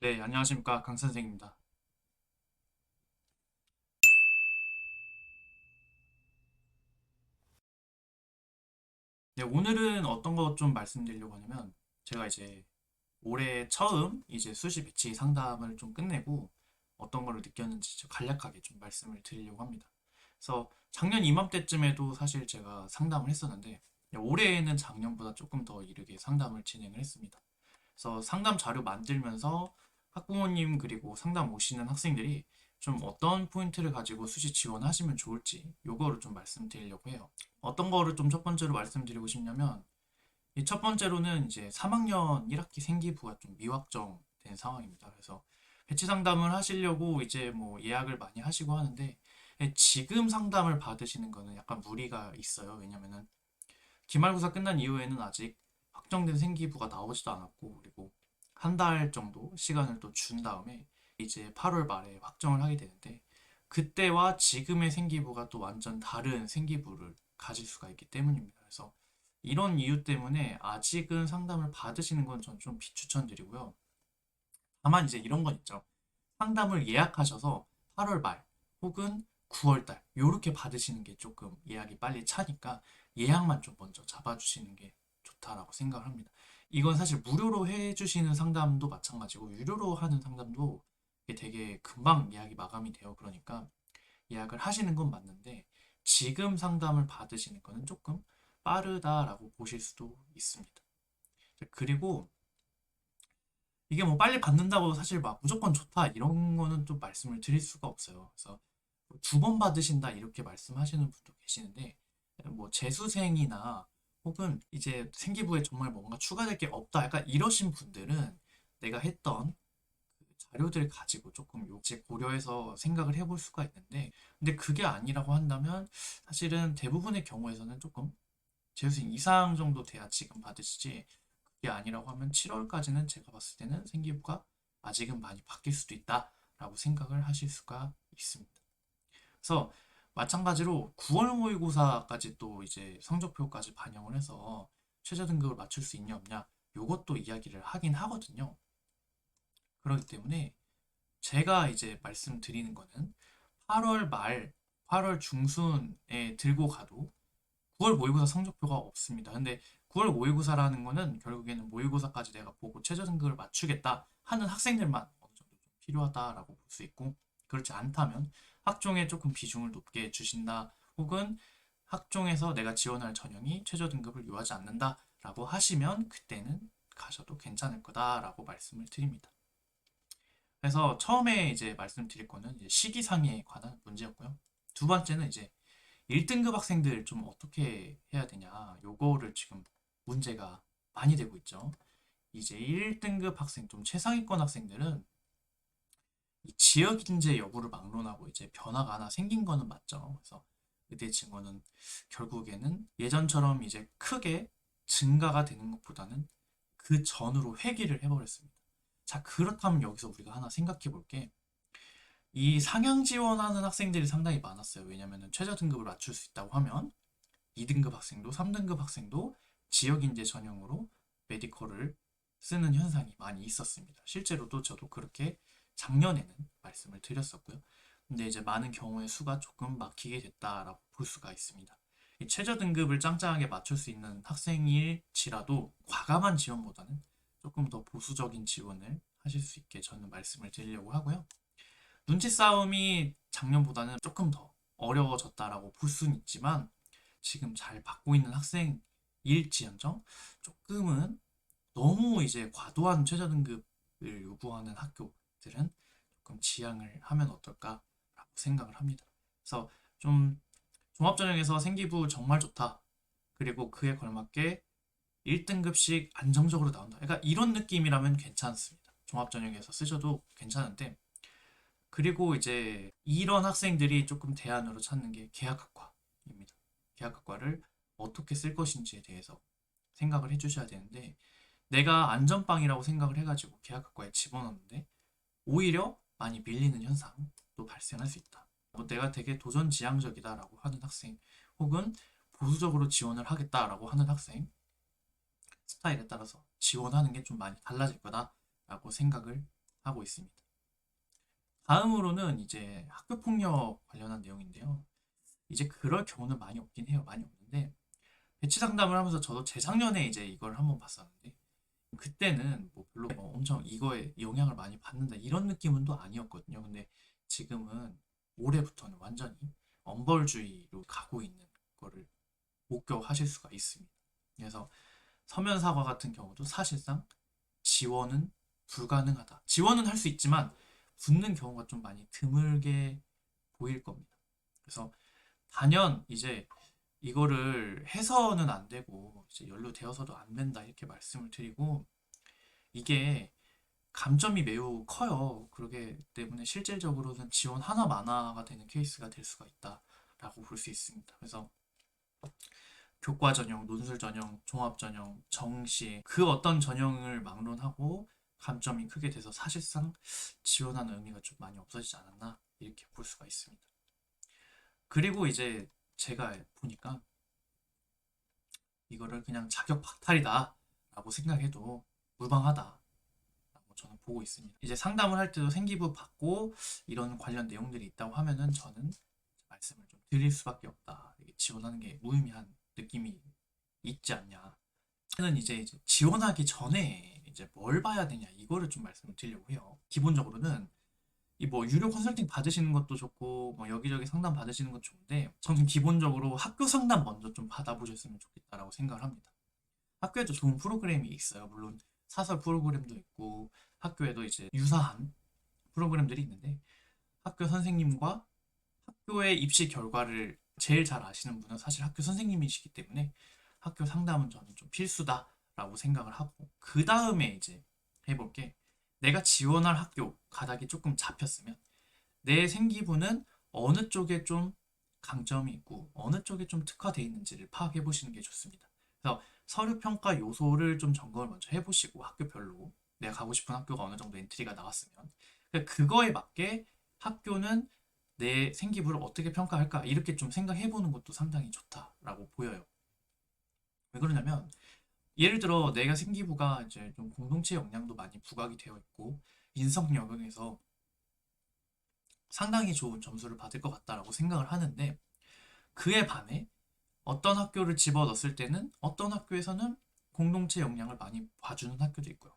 네, 안녕하십니까. 강 선생입니다. 네, 오늘은 어떤 거 좀 말씀드리려고 하냐면, 제가 이제 올해 처음 이제 수시 배치 상담을 좀 끝내고 어떤 거를 느꼈는지 좀 간략하게 좀 말씀을 드리려고 합니다. 그래서 작년 이맘때쯤에도 사실 제가 상담을 했었는데, 올해에는 작년보다 조금 더 이르게 상담을 진행을 했습니다. 그래서 상담 자료 만들면서 학부모님 그리고 상담 오시는 학생들이 좀 어떤 포인트를 가지고 수시 지원하시면 좋을지 요거를 좀 말씀드리려고 해요. 어떤 거를 좀 첫 번째로 말씀드리고 싶냐면 이 첫 번째로는 이제 3학년 1학기 생기부가 좀 미확정된 상황입니다. 그래서 배치 상담을 하시려고 이제 뭐 예약을 많이 하시고 하는데 지금 상담을 받으시는 거는 약간 무리가 있어요. 왜냐면은 기말고사 끝난 이후에는 아직 확정된 생기부가 나오지도 않았고 그리고 한 달 정도 시간을 또 준 다음에 이제 8월 말에 확정을 하게 되는데 그때와 지금의 생기부가 또 완전 다른 생기부를 가질 수가 있기 때문입니다. 그래서 이런 이유 때문에 아직은 상담을 받으시는 건 전 좀 비추천드리고요. 다만 이제 이런 건 있죠. 상담을 예약하셔서 8월 말 혹은 9월 달 요렇게 받으시는 게 조금 예약이 빨리 차니까 예약만 좀 먼저 잡아주시는 게 좋다라고 생각을 합니다. 이건 사실 무료로 해주시는 상담도 마찬가지고 유료로 하는 상담도 이게 되게 금방 예약이 마감이 돼요. 그러니까 예약을 하시는 건 맞는데 지금 상담을 받으시는 거는 조금 빠르다라고 보실 수도 있습니다. 그리고 이게 뭐 빨리 받는다고 사실 막 무조건 좋다 이런 거는 좀 말씀을 드릴 수가 없어요. 그래서 두 번 받으신다 이렇게 말씀하시는 분도 계시는데 뭐 재수생이나 혹은 이제 생기부에 정말 뭔가 추가될 게 없다 약간 이러신 분들은 내가 했던 그 자료들 가지고 조금 요지 고려해서 생각을 해볼 수가 있는데 근데 그게 아니라고 한다면 사실은 대부분의 경우에서는 조금 재수생 이상 정도 돼야 지금 받으시지 그게 아니라고 하면 7월까지는 제가 봤을 때는 생기부가 아직은 많이 바뀔 수도 있다라고 생각을 하실 수가 있습니다. 그래서 마찬가지로 9월 모의고사까지 또 이제 성적표까지 반영을 해서 최저 등급을 맞출 수 있냐 없냐 요것도 이야기를 하긴 하거든요. 그렇기 때문에 제가 이제 말씀드리는 거는 8월 말, 8월 중순에 들고 가도 9월 모의고사 성적표가 없습니다. 근데 9월 모의고사라는 거는 결국에는 모의고사까지 내가 보고 최저 등급을 맞추겠다 하는 학생들만 어느 정도 좀 필요하다라고 볼 수 있고 그렇지 않다면 학종에 조금 비중을 높게 주신다 혹은 학종에서 내가 지원할 전형이 최저 등급을 요하지 않는다라고 하시면 그때는 가셔도 괜찮을 거다라고 말씀을 드립니다. 그래서 처음에 이제 말씀드릴 거는 이제 시기상에 관한 문제였고요. 두 번째는 이제 1등급 학생들 좀 어떻게 해야 되냐. 요거를 지금 문제가 많이 되고 있죠. 이제 1등급 학생, 좀 최상위권 학생들은 이 지역 인재 여부를 막론하고 이제 변화가 하나 생긴 거는 맞죠. 그래서 의대 증원은 결국에는 예전처럼 이제 크게 증가가 되는 것보다는 그 전으로 회귀를 해버렸습니다. 자, 그렇다면 여기서 우리가 하나 생각해 볼게. 이 상향 지원하는 학생들이 상당히 많았어요. 왜냐하면 최저 등급을 맞출 수 있다고 하면 2등급 학생도 3등급 학생도 지역 인재 전형으로 메디컬을 쓰는 현상이 많이 있었습니다. 실제로도 저도 그렇게 작년에는 말씀을 드렸었고요. 근데 이제 많은 경우의 수가 조금 막히게 됐다라고 볼 수가 있습니다. 이 최저 등급을 짱짱하게 맞출 수 있는 학생일지라도 과감한 지원보다는 조금 더 보수적인 지원을 하실 수 있게 저는 말씀을 드리려고 하고요. 눈치 싸움이 작년보다는 조금 더 어려워졌다라고 볼 수는 있지만 지금 잘 받고 있는 학생일지언정 조금은 너무 이제 과도한 최저 등급을 요구하는 학교들은 조금 지양을 하면 어떨까라고 생각을 합니다. 그래서 좀 종합전형에서 생기부 정말 좋다. 그리고 그에 걸맞게 1등급씩 안정적으로 나온다. 그러니까 이런 느낌이라면 괜찮습니다. 종합전형에서 쓰셔도 괜찮은데 그리고 이제 이런 학생들이 조금 대안으로 찾는 게 계약학과입니다. 계약학과를 어떻게 쓸 것인지에 대해서 생각을 해주셔야 되는데 내가 안전빵이라고 생각을 해가지고 계약학과에 집어넣는데 오히려 많이 밀리는 현상도 발생할 수 있다. 뭐 내가 되게 도전지향적이다라고 하는 학생 혹은 보수적으로 지원을 하겠다라고 하는 학생 스타일에 따라서 지원하는 게 좀 많이 달라질 거다라고 생각을 하고 있습니다. 다음으로는 이제 학교 폭력 관련한 내용인데요. 이제 그럴 경우는 많이 없긴 해요. 많이 없는데 배치 상담을 하면서 저도 재작년에 이제 이걸 한번 봤었는데 그때는 뭐 별로 엄청 이거에 영향을 많이 받는다 이런 느낌은 또 아니었거든요. 근데 지금은 올해부터는 완전히 엄벌주의로 가고 있는 거를 목격하실 수가 있습니다. 그래서 서면 사과 같은 경우도 사실상 지원은 불가능하다. 지원은 할 수 있지만 붙는 경우가 좀 많이 드물게 보일 겁니다. 그래서 단연 이제 이거를 해서는 안 되고 이제 연루되어서도 안 된다 이렇게 말씀을 드리고 이게 감점이 매우 커요. 그러기 때문에 실질적으로는 지원 하나 만화가 되는 케이스가 될 수가 있다라고 볼 수 있습니다. 그래서 교과 전형, 논술 전형, 종합 전형, 정시 그 어떤 전형을 막론하고 감점이 크게 돼서 사실상 지원하는 의미가 좀 많이 없어지지 않았나 이렇게 볼 수가 있습니다. 그리고 이제 제가 보니까 이거를 그냥 자격 박탈이다 라고 생각해도 무방하다 라고 저는 보고 있습니다. 이제 상담을 할 때도 생기부 받고 이런 관련 내용들이 있다고 하면은 저는 말씀을 좀 드릴 수밖에 없다. 이게 지원하는 게 무의미한 느낌이 있지 않냐. 저는 이제 지원하기 전에 이제 뭘 봐야 되냐 이거를 좀 말씀을 드리려고 해요. 기본적으로는 이 뭐 유료 컨설팅 받으시는 것도 좋고 뭐 여기저기 상담 받으시는 것도 좋은데 저는 기본적으로 학교 상담 먼저 좀 받아보셨으면 좋겠다라고 생각을 합니다. 학교에도 좋은 프로그램이 있어요. 물론 사설 프로그램도 있고 학교에도 이제 유사한 프로그램들이 있는데 학교 선생님과 학교의 입시 결과를 제일 잘 아시는 분은 사실 학교 선생님이시기 때문에 학교 상담은 저는 좀 필수다라고 생각을 하고 그 다음에 이제 해볼 게 내가 지원할 학교 가닥이 조금 잡혔으면 내 생기부는 어느 쪽에 좀 강점이 있고 어느 쪽에 좀 특화되어 있는지를 파악해 보시는 게 좋습니다. 그래서 서류 평가 요소를 좀 점검을 먼저 해보시고 학교별로 내가 가고 싶은 학교가 어느 정도 엔트리가 나왔으면 그거에 맞게 학교는 내 생기부를 어떻게 평가할까 이렇게 좀 생각해 보는 것도 상당히 좋다라고 보여요. 왜 그러냐면 예를 들어 내가 생기부가 이제 좀 공동체 역량도 많이 부각이 되어 있고 인성 영역에서 상당히 좋은 점수를 받을 것 같다라고 생각을 하는데 그에 반해 어떤 학교를 집어넣었을 때는 어떤 학교에서는 공동체 역량을 많이 봐주는 학교도 있고요.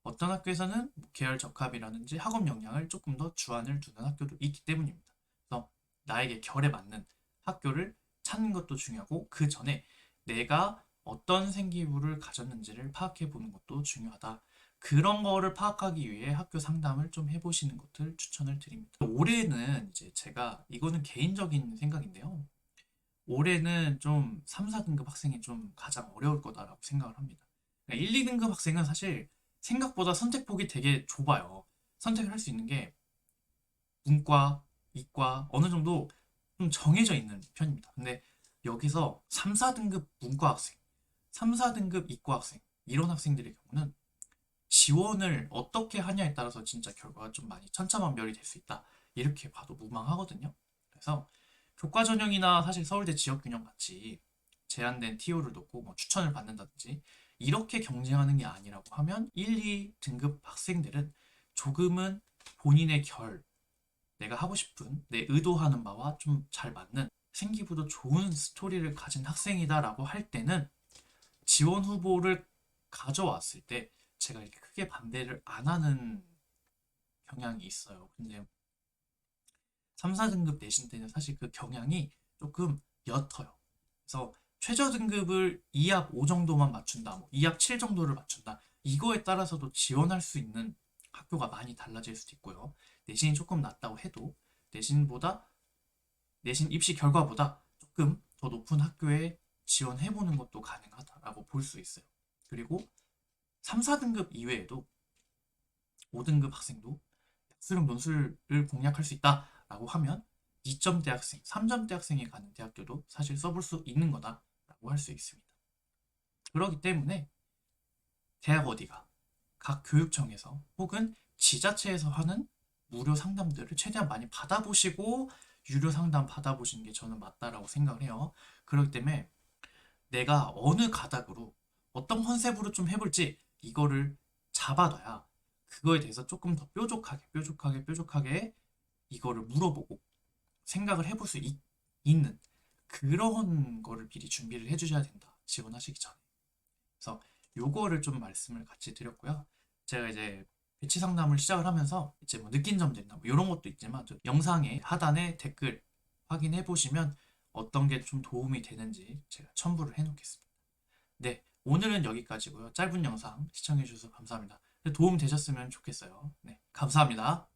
어떤 학교에서는 계열 적합이라든지 학업 역량을 조금 더 주안을 두는 학교도 있기 때문입니다. 그래서 나에게 결에 맞는 학교를 찾는 것도 중요하고 그 전에 내가 어떤 생기부를 가졌는지를 파악해 보는 것도 중요하다. 그런 거를 파악하기 위해 학교 상담을 좀 해보시는 것을 추천을 드립니다. 올해는 이제 제가 이거는 개인적인 생각인데요. 올해는 좀 3, 4등급 학생이 좀 가장 어려울 거다라고 생각을 합니다. 1, 2등급 학생은 사실 생각보다 선택폭이 되게 좁아요. 선택을 할 수 있는 게 문과, 이과 어느 정도 좀 정해져 있는 편입니다. 근데 여기서 3, 4등급 문과 학생, 3, 4등급 이과 학생 이런 학생들의 경우는 지원을 어떻게 하냐에 따라서 진짜 결과가 좀 많이 천차만별이 될 수 있다. 이렇게 봐도 무방하거든요. 그래서 교과 전형이나 사실 서울대 지역균형 같이 제한된 TO를 놓고 뭐 추천을 받는다든지 이렇게 경쟁하는 게 아니라고 하면 1, 2등급 학생들은 조금은 본인의 결, 내가 하고 싶은 내 의도하는 바와 좀 잘 맞는 생기부도 좋은 스토리를 가진 학생이다라고 할 때는 지원 후보를 가져왔을 때 제가 이렇게 크게 반대를 안 하는 경향이 있어요. 근데 3, 4등급 내신 때는 사실 그 경향이 조금 옅어요. 그래서 최저 등급을 2합 5 정도만 맞춘다, 뭐 2합 7 정도를 맞춘다. 이거에 따라서도 지원할 수 있는 학교가 많이 달라질 수도 있고요. 내신이 조금 낮다고 해도 내신보다 내신 입시 결과보다 조금 더 높은 학교에 지원해보는 것도 가능하다라고 볼 수 있어요. 그리고 3, 4등급 이외에도 5등급 학생도 수능 논술을 공략할 수 있다라고 하면 2점대 학생, 3점대 학생이 가는 대학교도 사실 써볼 수 있는 거다라고 할 수 있습니다. 그렇기 때문에 대학 어디가 각 교육청에서 혹은 지자체에서 하는 무료 상담들을 최대한 많이 받아보시고 유료 상담 받아보시는 게 저는 맞다라고 생각을 해요. 그렇기 때문에 내가 어느 가닥으로 어떤 컨셉으로 좀 해볼지 이거를 잡아놔야 그거에 대해서 조금 더 뾰족하게 이거를 물어보고 생각을 해볼 수 있는 그런 거를 미리 준비를 해주셔야 된다. 지원하시기 전에. 그래서 요거를 좀 말씀을 같이 드렸고요. 제가 이제 배치 상담을 시작을 하면서 이제 뭐 느낀 점도 있나 뭐 이런 것도 있지만 좀 영상의 하단에 댓글 확인해 보시면 어떤 게 좀 도움이 되는지 제가 첨부를 해 놓겠습니다. 네, 오늘은 여기까지고요. 짧은 영상 시청해 주셔서 감사합니다. 도움 되셨으면 좋겠어요. 네, 감사합니다.